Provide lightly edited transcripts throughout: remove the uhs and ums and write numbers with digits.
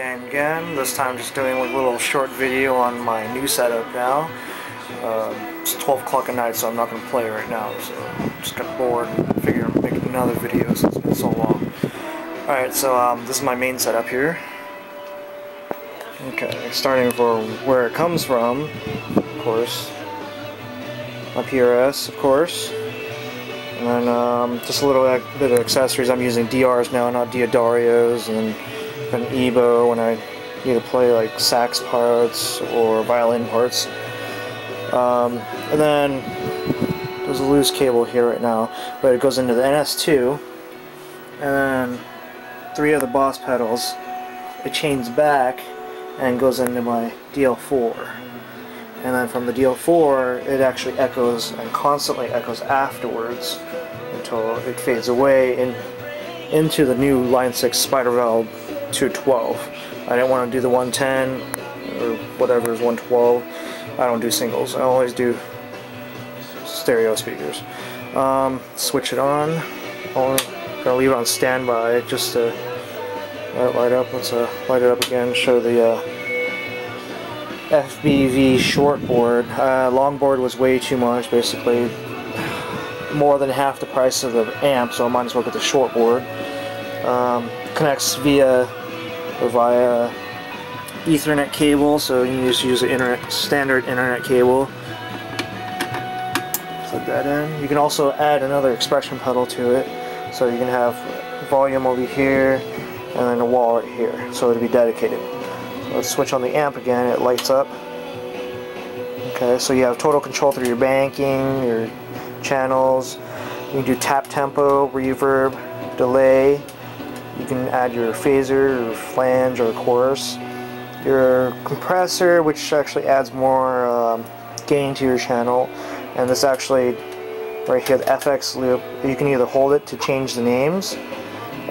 And again, this time just doing a little short video on my new setup now. It's 12 o'clock at night, so I'm not going to play right now, so just got bored and figured I'd make another video since it's been so long. Alright, so this is my main setup here. Okay, starting from where it comes from, of course, my PRS, of course. And then just a little bit of accessories. I'm using DRs now, not Diodarios, and an EBO when I need to play like sax parts or violin parts. And then there's a loose cable here right now, but it goes into the NS2, and then 3 of the boss pedals. It chains back and goes into my DL4. And then from the DL4, it actually echoes and constantly echoes afterwards until it fades away into the new Line 6 Spider Valve 212. I didn't want to do the 110 or whatever is 112. I don't do singles. I always do stereo speakers. Switch it on. I'm gonna leave it on standby just to let it light up. Let's light it up again. Show the FBV short board. Long board was way too much, basically more than half the price of the amp, so I might as well get the short board. Connects via Ethernet cable, so you can just use the standard internet cable. Plug that in. You can also add another expression pedal to it, so you can have volume over here and then a wall right here, so it'll be dedicated. Let's switch on the amp again. It lights up. Okay, so you have total control through your banking, your channels. You can do tap tempo, reverb, delay. You can add your phaser or flange or chorus. Your compressor, which actually adds more gain to your channel. And this actually, right here, the FX loop, you can either hold it to change the names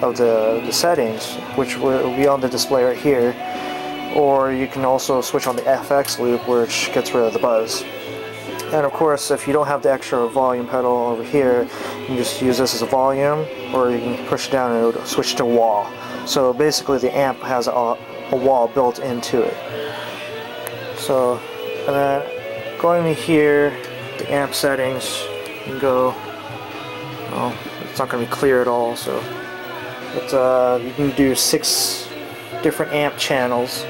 of the settings, which will be on the display right here, or you can also switch on the FX loop, which gets rid of the buzz. And of course, if you don't have the extra volume pedal over here, you can just use this as a volume, or you can push it down and it'll switch to wall. So basically the amp has a wall built into it. So, and then going to here, the amp settings, you can go, well, it's not going to be clear at all, so, but you can do 6 different amp channels,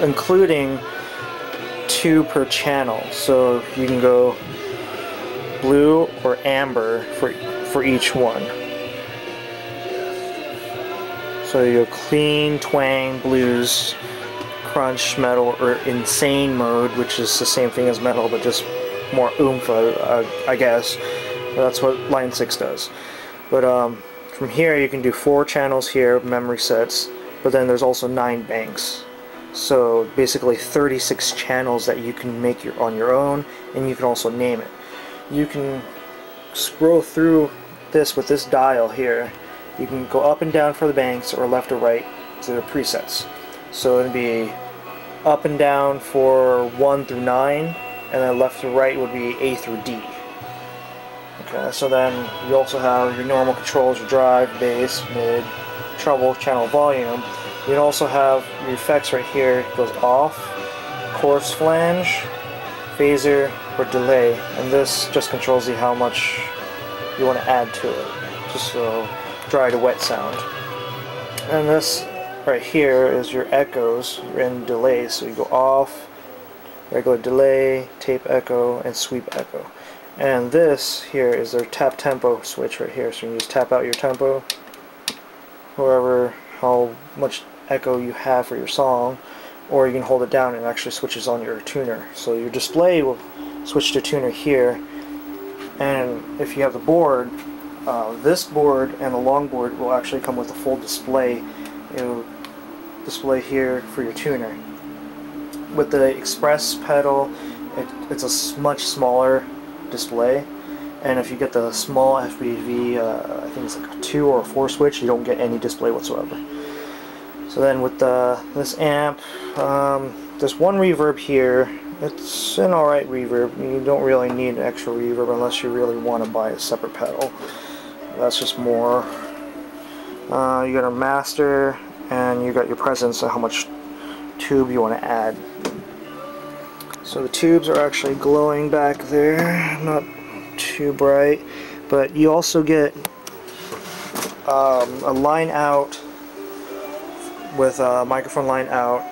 including 2 per channel, so you can go blue or amber for each one. So you go clean, twang, blues, crunch, metal, or insane mode, which is the same thing as metal but just more oomph, I guess. That's what Line 6 does. But from here you can do 4 channels here, memory sets, but then there's also 9 banks. So basically 36 channels that you can make on your own, and you can also name it. You can scroll through this with this dial here. You can go up and down for the banks, or left or right to the presets. So it'd be up and down for 1 through 9, and then left to right would be A through D. Okay, so then you also have your normal controls, your drive, bass, mid, treble, channel volume. You can also have your effects right here. It goes off, chorus, flange, phaser, or delay, and this just controls how much you want to add to it, just so dry to wet sound. And this right here is your echoes and delays. So you go off, regular delay, tape echo, and sweep echo. And this here is their tap tempo switch right here. So you can just tap out your tempo, how much echo you have for your song, or you can hold it down and it actually switches on your tuner. So your display will switch to tuner here, and if you have the board, this board and the long board will actually come with a full display. It will display here for your tuner. With the express pedal, it's a much smaller display, and if you get the small FBV, I think it's like a 2 or a 4 switch, you don't get any display whatsoever. So then with this amp, there's 1 reverb here. It's an alright reverb. You don't really need extra reverb unless you really want to buy a separate pedal. That's just more. You got a master and you got your presence of how much tube you want to add. So the tubes are actually glowing back there, not too bright, but you also get a line out with a microphone line out.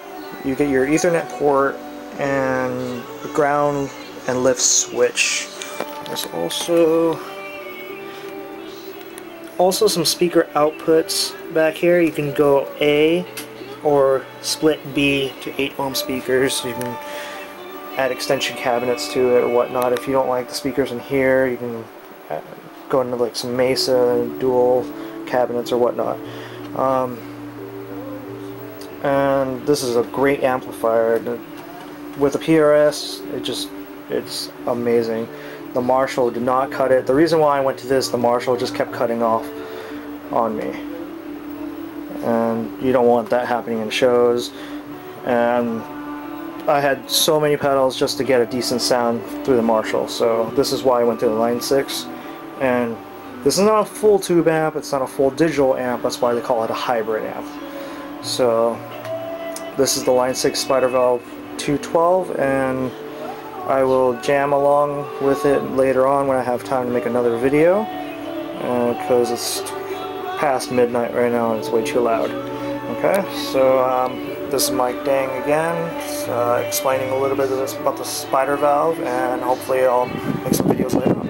You get your Ethernet port and the ground and lift switch. There's also some speaker outputs back here. You can go A or split B to 8 ohm speakers. You can add extension cabinets to it or whatnot. If you don't like the speakers in here, you can go into like some Mesa dual cabinets or whatnot. And this is a great amplifier. With the PRS, it's amazing. The Marshall did not cut it. The reason why I went to this, the Marshall just kept cutting off on me. And you don't want that happening in shows. And I had so many pedals just to get a decent sound through the Marshall. So this is why I went to the Line 6. And this is not a full tube amp, it's not a full digital amp, that's why they call it a hybrid amp. So this is the Line 6 Spider Valve 212, and I will jam along with it later on when I have time to make another video, because it's past midnight right now and it's way too loud. Okay, so this is Mike Dang again, explaining a little bit of this about the Spider Valve, and hopefully I'll make some videos later on.